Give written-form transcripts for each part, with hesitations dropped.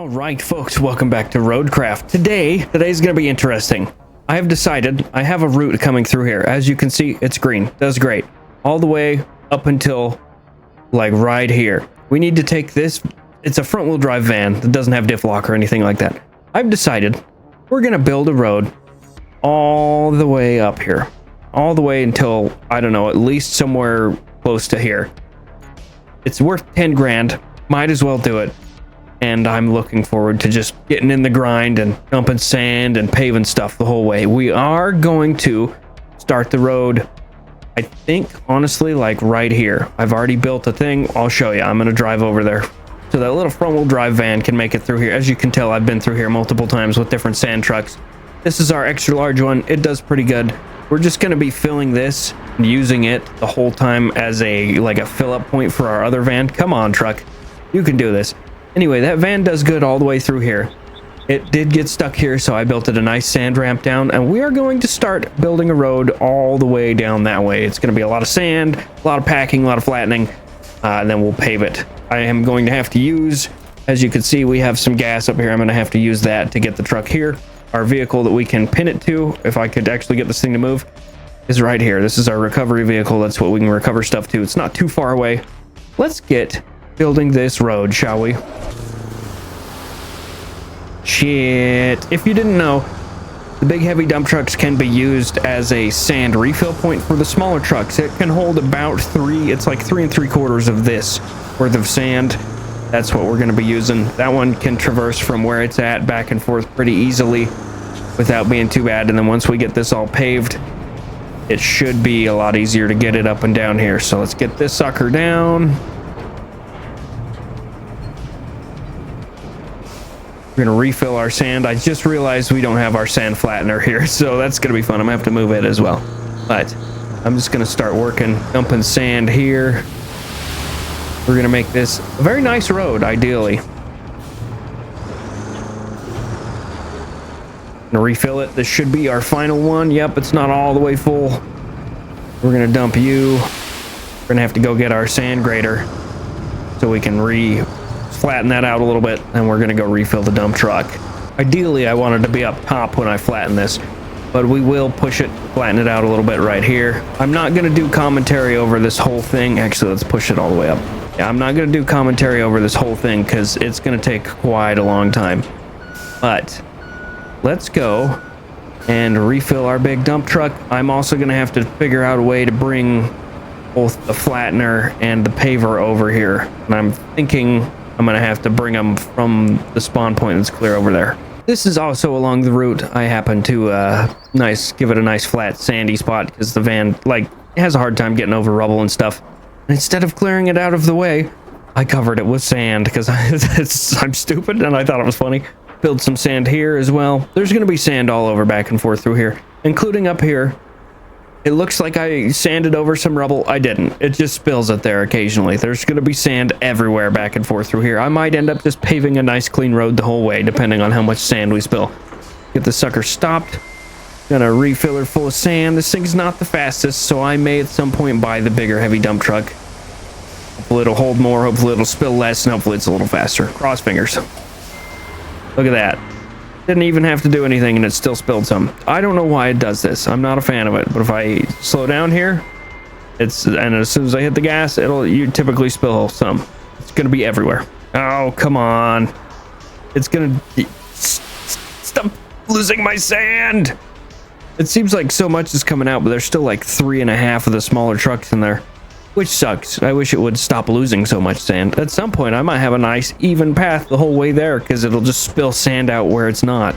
All right, folks, welcome back to RoadCraft. Today's going to be interesting. I have decided I have a route coming through here. As you can see, it's green. Does great. All the way up until like right here. We need to take this. It's a front wheel drive van that doesn't have diff lock or anything like that. I've decided we're going to build a road all the way up here. All the way until, I don't know, at least somewhere close to here. It's worth 10 grand. Might as well do it. And I'm looking forward to just getting in the grind and dumping sand and paving stuff the whole way. We are going to start the road, I think, honestly, like right here. I've already built a thing. I'll show you. I'm going to drive over there. So that little front wheel drive van can make it through here. As you can tell, I've been through here multiple times with different sand trucks. This is our extra large one. It does pretty good. We're just going to be filling this and using it the whole time as a fill up point for our other van. Come on, truck. You can do this. Anyway, that van does good all the way through here. It did get stuck here, so I built it a nice sand ramp down, and we are going to start building a road all the way down that way. It's going to be a lot of sand, a lot of packing, a lot of flattening, and then we'll pave it. I am going to have to use, as you can see, we have some gas up here. I'm going to have to use that to get the truck here. Our vehicle that we can pin it to, if I could actually get this thing to move, is right here. This is our recovery vehicle. That's what we can recover stuff to. It's not too far away. Let's get building this road, shall we? Shit. If you didn't know, the big heavy dump trucks can be used as a sand refill point for the smaller trucks. It can hold about it's like 3 3/4 of this worth of sand. That's what we're going to be using. That one can traverse from where it's at back and forth pretty easily without being too bad. And then once we get this all paved, it should be a lot easier to get it up and down here. So let's get this sucker down. We're going to refill our sand. I just realized we don't have our sand flattener here, so that's going to be fun. I'm going to have to move it as well. But I'm just going to start working, dumping sand here. We're going to make this a very nice road, ideally. Going to refill it. This should be our final one. Yep, it's not all the way full. We're going to dump you. We're going to have to go get our sand grader so we can flatten that out a little bit, and we're going to go refill the dump truck. Ideally, I wanted to be up top when I flatten this, but we will push it, flatten it out a little bit right here. I'm not going to do commentary over this whole thing. Actually, let's push it all the way up. Yeah, I'm not going to do commentary over this whole thing because it's going to take quite a long time. But let's go and refill our big dump truck. I'm also going to have to figure out a way to bring both the flattener and the paver over here, and I'm thinking I'm going to have to bring them from the spawn point that's clear over there. This is also along the route. I happen to give it a nice flat sandy spot because the van has a hard time getting over rubble and stuff. And instead of clearing it out of the way, I covered it with sand because I'm stupid and I thought it was funny. Build some sand here as well. There's going to be sand all over back and forth through here, including up here. It looks like I sanded over some rubble. I didn't. It just spills it there occasionally. There's going to be sand everywhere back and forth through here. I might end up just paving a nice clean road the whole way, depending on how much sand we spill. Get the sucker stopped. Gonna refill her full of sand. This thing's not the fastest, so I may at some point buy the bigger heavy dump truck. Hopefully it'll hold more, hopefully it'll spill less, and hopefully it's a little faster. Cross fingers. Look at that. Didn't even have to do anything and it still spilled some. I don't know why it does this. I'm not a fan of it, but if I slow down here, and as soon as I hit the gas, you typically spill some. It's gonna be everywhere. Oh, come on. It's gonna stop losing my sand. It seems like so much is coming out, but there's still like 3.5 of the smaller trucks in there, which sucks. I wish it would stop losing so much sand. At some point, I might have a nice even path the whole way there because it'll just spill sand out where it's not.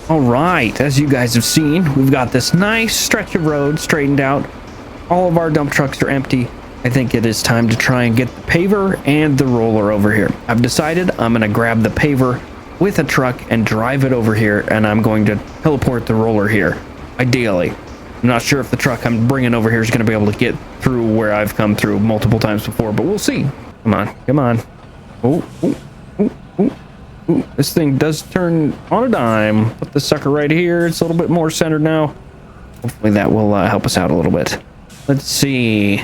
All right, as you guys have seen, we've got this nice stretch of road straightened out. All of our dump trucks are empty. I think it is time to try and get the paver and the roller over here. I've decided I'm going to grab the paver with a truck and drive it over here, and I'm going to teleport the roller here, ideally. I'm not sure if the truck I'm bringing over here is going to be able to get through where I've come through multiple times before, but we'll see. Come on, come on. Oh, oh, oh, oh. Ooh, this thing does turn on a dime. Put the sucker right here. It's a little bit more centered now. Hopefully that will help us out a little bit. Let's see.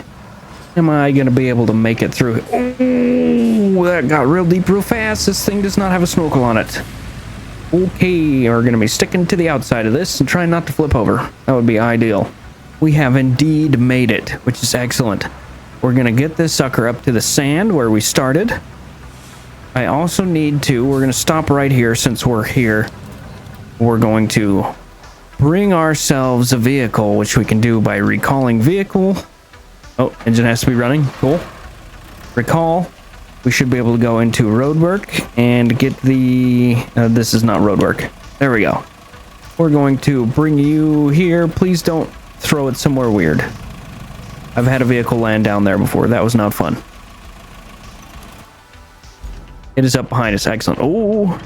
Am I going to be able to make it through? Oh, that got real deep real fast. This thing does not have a snorkel on it. Okay, we're going to be sticking to the outside of this and trying not to flip over. That would be ideal. We have indeed made it, which is excellent. We're going to get this sucker up to the sand where we started. I also need to, we're going to stop right here since we're here. We're going to bring ourselves a vehicle, which we can do by recalling vehicle. Oh, engine has to be running. Cool. Recall. We should be able to go into roadwork and get the... this is not roadwork. There we go. We're going to bring you here. Please don't throw it somewhere weird. I've had a vehicle land down there before. That was not fun. It is up behind us. Excellent. Oh,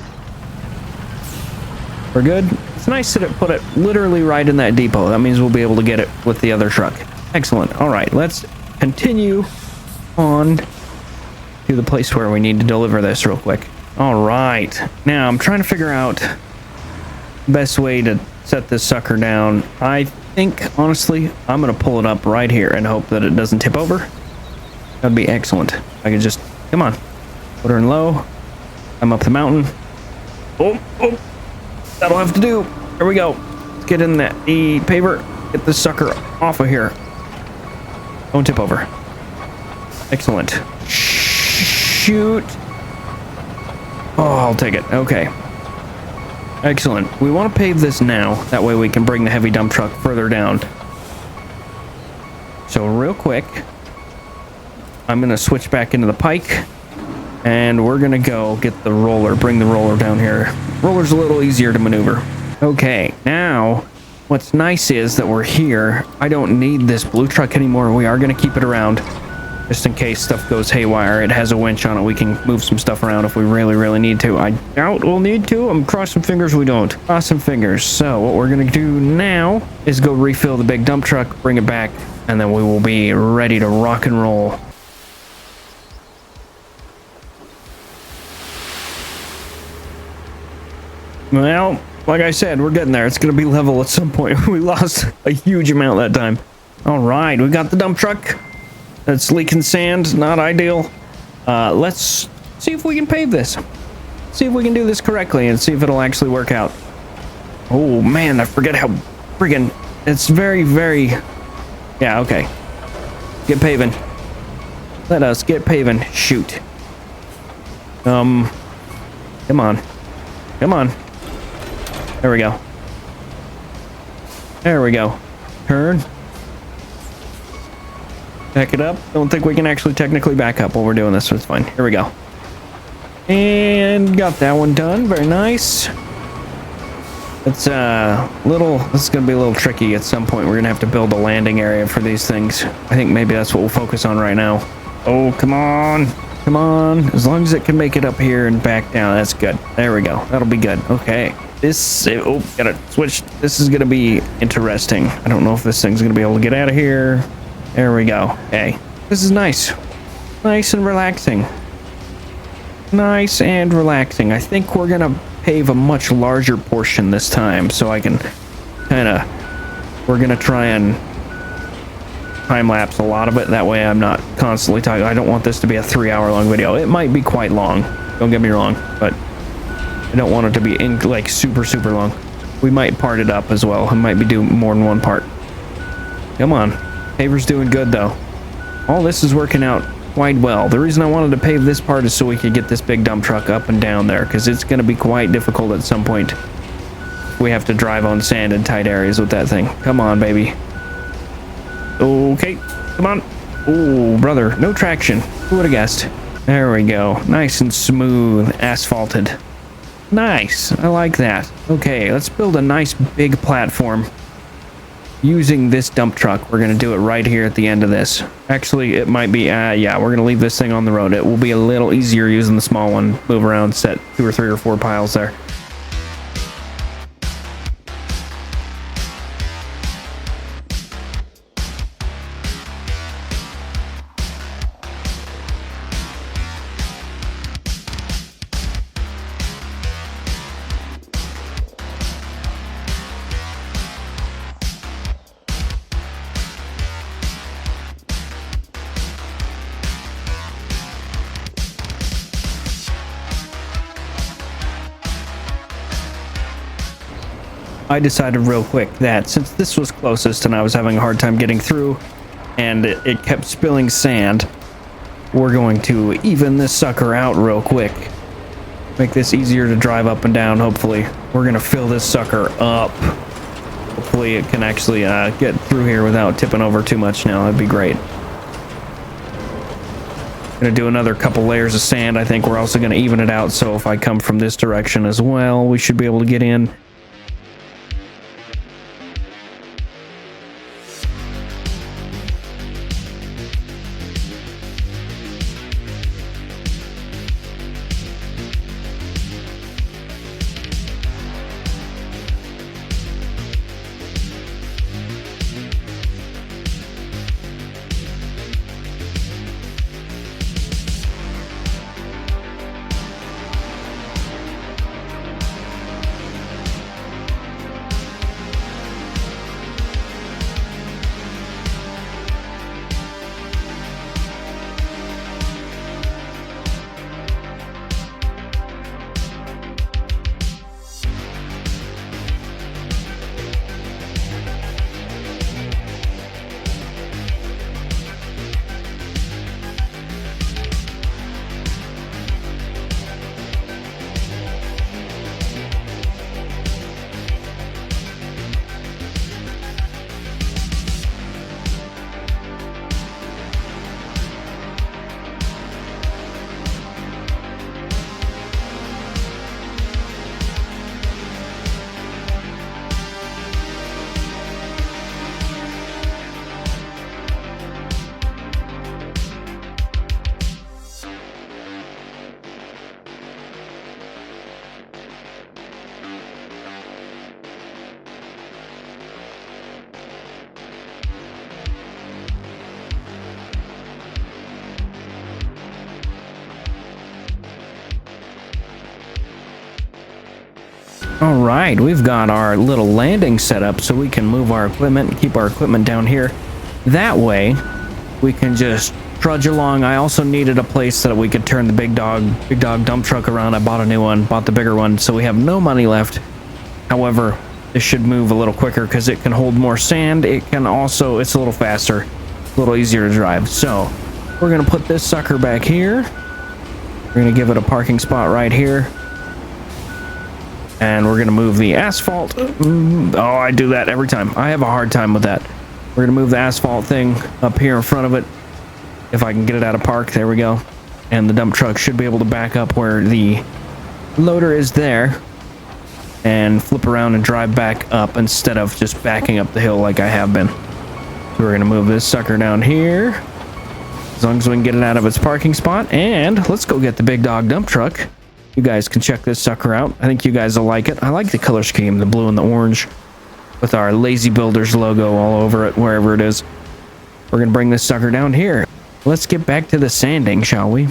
we're good. It's nice that it put it literally right in that depot. That means we'll be able to get it with the other truck. Excellent. All right, let's continue on to the place where we need to deliver this real quick. All right. Now I'm trying to figure out the best way to set this sucker down. I think, honestly, I'm going to pull it up right here and hope that it doesn't tip over. That'd be excellent. I can just... Come on. Put her in low. I'm up the mountain. Oh, oh. That'll have to do. There we go. Let's get in that the paver. Get this sucker off of here. Don't tip over. Excellent. Shoot. Oh, I'll take it. Okay. Excellent. We want to pave this now. That way we can bring the heavy dump truck further down. So real quick, I'm going to switch back into the pike. And we're going to go get the roller, bring the roller down here. Roller's a little easier to maneuver. Okay, now, what's nice is that we're here. I don't need this blue truck anymore. We are going to keep it around just in case stuff goes haywire. It has a winch on it. We can move some stuff around if we really, really need to. I doubt we'll need to. I'm crossing fingers we don't. Crossing fingers. So what we're going to do now is go refill the big dump truck, bring it back, and then we will be ready to rock and roll. Well, like I said, we're getting there. It's going to be level at some point. We lost a huge amount that time. All right, we got the dump truck. That's leaking sand. Not ideal. Let's see if we can pave this. See if we can do this correctly and see if it'll actually work out. Oh, man, I forget how friggin'... It's very, very... Yeah, okay. Get paving. Let us get paving. Shoot. Come on. Come on. There we go. There we go. Turn. Back it up. Don't think we can actually technically back up while we're doing this, so it's fine. Here we go. And got that one done. Very nice. It's this is gonna be a little tricky at some point. We're gonna have to build a landing area for these things. I think maybe that's what we'll focus on right now. Oh, come on. Come on. As long as it can make it up here and back down, that's good. There we go. That'll be good. Okay. Oh, gotta switch. This is gonna be interesting. I don't know if this thing's gonna be able to get out of here. There we go. Hey, this is nice. Nice and relaxing. Nice and relaxing. I think we're gonna pave a much larger portion this time, so I can we're gonna try and time-lapse a lot of it. That way I'm not constantly talking. I don't want this to be a 3-hour-long video. It might be quite long. Don't get me wrong, but I don't want it to be like super long. We might part it up as well. I might be doing more than one part. Come on. Paver's doing good though. All this is working out quite well. The reason I wanted to pave this part is so we could get this big dump truck up and down there, because it's going to be quite difficult at some point. We have to drive on sand in tight areas with that thing. Come on, baby. Okay. Come on. Oh, brother. No traction. Who would have guessed? There we go. Nice and smooth. Asphalted. Nice. I like that. Okay, let's build a nice big platform using this dump truck. We're going to do it right here at the end of this. Actually, it might be, yeah, we're going to leave this thing on the road. It will be a little easier using the small one. Move around, set 2 or 3 or 4 piles there. I decided real quick that since this was closest and I was having a hard time getting through and it kept spilling sand, we're going to even this sucker out real quick. Make this easier to drive up and down, hopefully. We're going to fill this sucker up. Hopefully it can actually get through here without tipping over too much now. That'd be great. Gonna do another couple layers of sand. I think we're also going to even it out, so if I come from this direction as well, we should be able to get in. All right, we've got our little landing set up so we can move our equipment and keep our equipment down here. That way, we can just trudge along. I also needed a place that we could turn the big dog dump truck around. I bought a new one, bought the bigger one, so we have no money left. However, this should move a little quicker because it can hold more sand. It can also, it's a little faster, a little easier to drive. So, we're gonna put this sucker back here. We're gonna give it a parking spot right here. And we're going to move the asphalt. Oh, I do that every time. I have a hard time with that. We're going to move the asphalt thing up here in front of it. If I can get it out of park. There we go. And the dump truck should be able to back up where the loader is there. And flip around and drive back up instead of just backing up the hill like I have been. So we're going to move this sucker down here. As long as we can get it out of its parking spot. And let's go get the big dog dump truck. You guys can check this sucker out. I think you guys will like it. I like the color scheme, the blue and the orange, with our Lazy Builders logo all over it, wherever it is. We're going to bring this sucker down here. Let's get back to the sanding, shall we?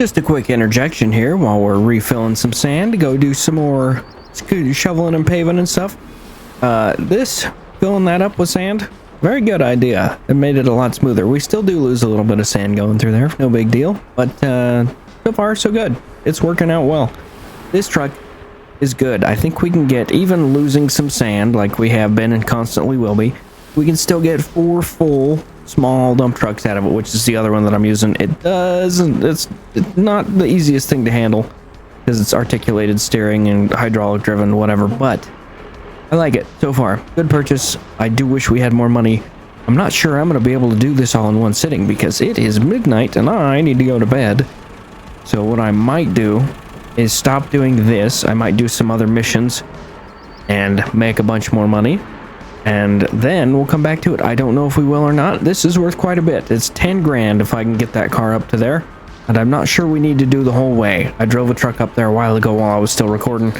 Just a quick interjection here while we're refilling some sand to go do some more shoveling and paving and stuff. This, filling that up with sand, very good idea. It made it a lot smoother. We still do lose a little bit of sand going through there. No big deal. But so far, so good. It's working out well. This truck is good. I think we can get, even losing some sand like we have been and constantly will be, we can still get 4 full small dump trucks out of it, which is the other one that I'm using. It's not the easiest thing to handle because it's articulated steering and hydraulic driven, whatever, but I like it so far. Good purchase. I do wish we had more money. I'm not sure I'm going to be able to do this all in one sitting because it is midnight and I need to go to bed. So what I might do is stop doing this. I might do some other missions and make a bunch more money, and then we'll come back to it. I don't know if we will or not. This is worth quite a bit. It's 10 grand if I can get that car up to there, and I'm not sure we need to do the whole way. I drove a truck up there a while ago while I was still recording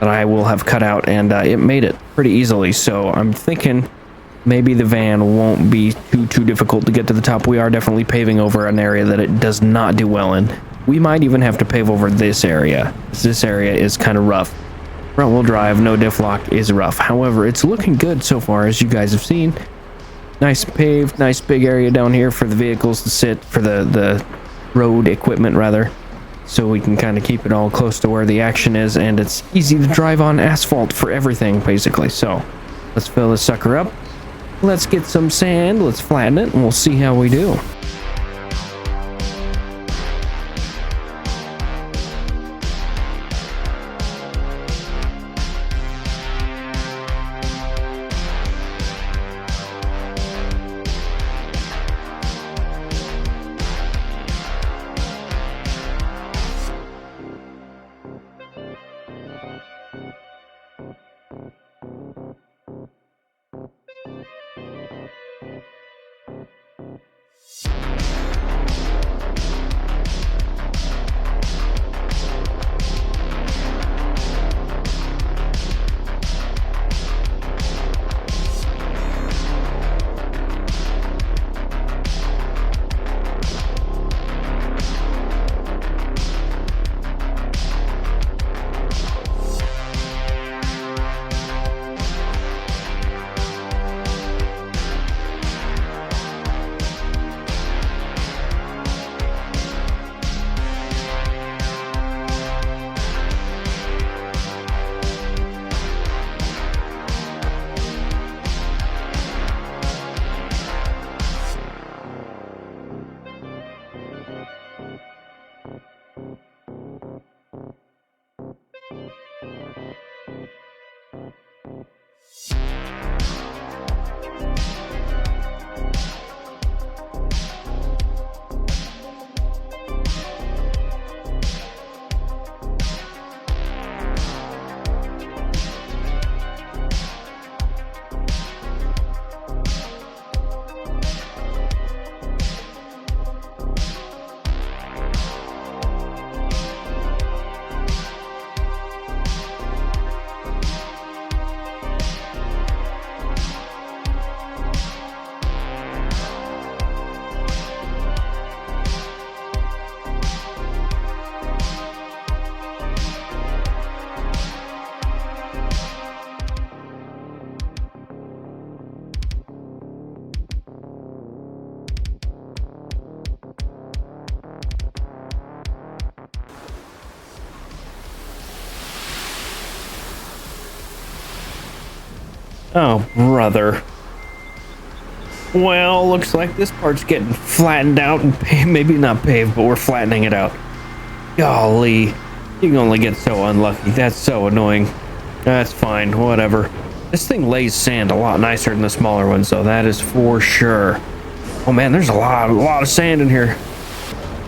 that I will have cut out, and it made it pretty easily. So I'm thinking maybe the van won't be too difficult to get to the top. We are definitely paving over an area that it does not do well in. We might even have to pave over this area. This area is kind of rough. Front wheel drive, no diff lock is rough. However, it's looking good so far, as you guys have seen. Nice paved, nice big area down here for the vehicles to sit, for the road equipment rather. So we can kind of keep it all close to where the action is, and it's easy to drive on asphalt for everything basically. So let's fill this sucker up. Let's get some sand, let's flatten it, and we'll see how we do. Oh, brother. Well, looks like this part's getting flattened out and maybe not paved, but we're flattening it out. Golly, you can only get so unlucky. That's so annoying. That's fine, whatever. This thing lays sand a lot nicer than the smaller ones, though. That is for sure. Oh man, there's a lot of sand in here.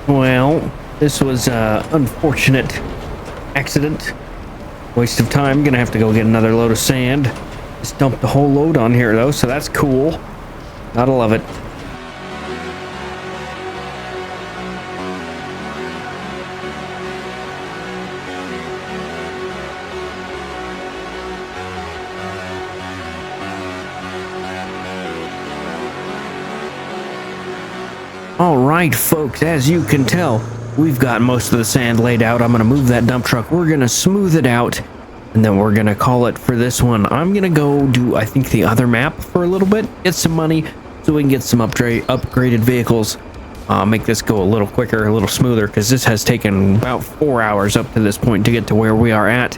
Well, this was an unfortunate accident. Waste of time. Gonna have to go get another load of sand. Just dumped the whole load on here though, so that's cool. Gotta love it. All right, folks, as you can tell, we've got most of the sand laid out. I'm gonna move that dump truck. We're gonna smooth it out, and then we're gonna call it for this one. I'm gonna go do, I think, the other map for a little bit, get some money so we can get some upgraded vehicles. Make this go a little quicker, a little smoother, because this has taken about 4 hours up to this point to get to where we are at.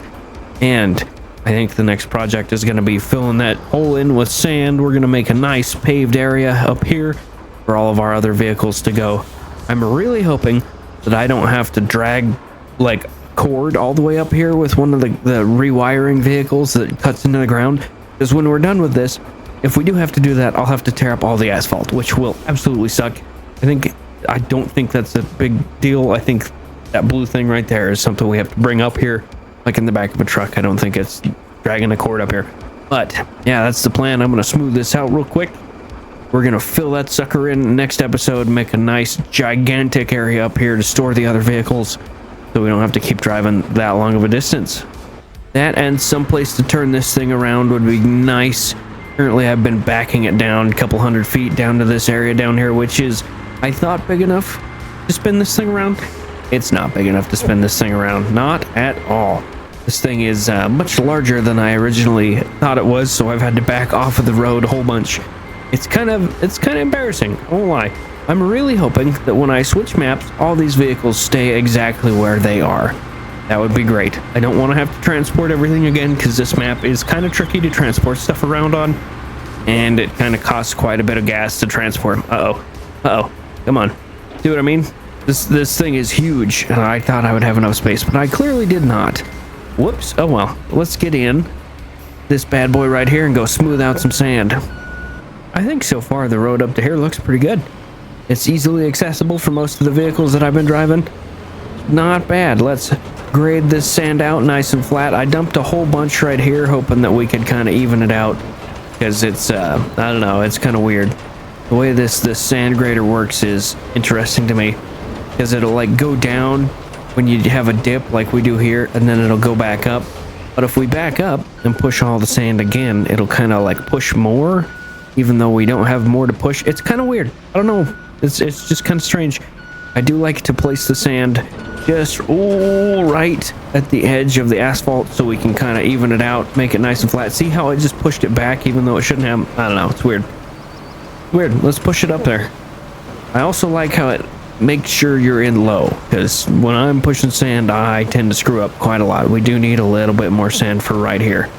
And I think the next project is going to be filling that hole in with sand. We're going to make a nice paved area up here for all of our other vehicles to go. I'm really hoping that I don't have to drag like cord all the way up here with one of the rewiring vehicles that cuts into the ground, because when we're done with this, if we do have to do that, I'll have to tear up all the asphalt, which will absolutely suck. I don't think that's a big deal. I think that blue thing right there is something we have to bring up here, like in the back of a truck. I don't think it's dragging a cord up here. But yeah, that's the plan. I'm gonna smooth this out real quick. We're gonna fill that sucker in next episode, make a nice gigantic area up here to store the other vehicles, so we don't have to keep driving that long of a distance. That and someplace to turn this thing around would be nice. Currently, I've been backing it down a couple 100 feet down to this area down here, which is, I thought, big enough to spin this thing around. It's not big enough to spin this thing around, not at all. This thing is much larger than I originally thought it was, so I've had to back off of the road a whole bunch. It's kind of embarrassing, I won't lie. I'm really hoping that when I switch maps, all these vehicles stay exactly where they are. That would be great. I don't want to have to transport everything again, because this map is kind of tricky to transport stuff around on, and it kind of costs quite a bit of gas to transport. Uh-oh. Come on. See what I mean? This thing is huge, and I thought I would have enough space, but I clearly did not. Whoops. Oh well. Let's get in this bad boy right here and go smooth out some sand. I think so far the road up to here looks pretty good. It's easily accessible for most of the vehicles that I've been driving. Not bad. Let's grade this sand out nice and flat. I dumped a whole bunch right here, hoping that we could kind of even it out, because it's I don't know, it's kind of weird. The way this sand grader works is interesting to me, because it'll like go down when you have a dip like we do here, and then it'll go back up. But if we back up and push all the sand again, it'll kind of like push more, even though we don't have more to push. It's kind of weird. I don't know. It's just kind of strange. I do like to place the sand just right at the edge of the asphalt, so we can kind of even it out, make it nice and flat. See how I just pushed it back even though it shouldn't have? I don't know, it's weird. Let's push it up there. I also like how it makes sure you're in low, because when I'm pushing sand, I tend to screw up quite a lot. We do need a little bit more sand for right here,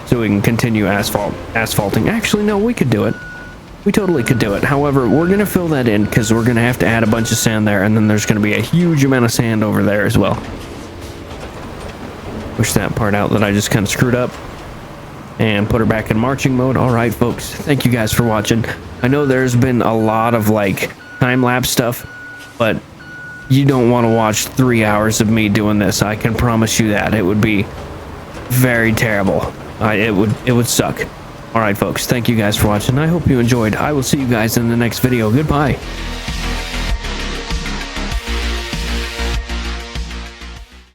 so we can continue asphalting. Actually, no, we could do it. We totally could do it. However, we're going to fill that in, because we're going to have to add a bunch of sand there, and then there's going to be a huge amount of sand over there as well. Push that part out that I just kind of screwed up, and put her back in marching mode. All right, folks, thank you guys for watching. I know there's been a lot of like time-lapse stuff, but you don't want to watch 3 hours of me doing this. I can promise you that. It would be very terrible. It would suck. All right, folks, thank you guys for watching. I hope you enjoyed. I will see you guys in the next video. Goodbye.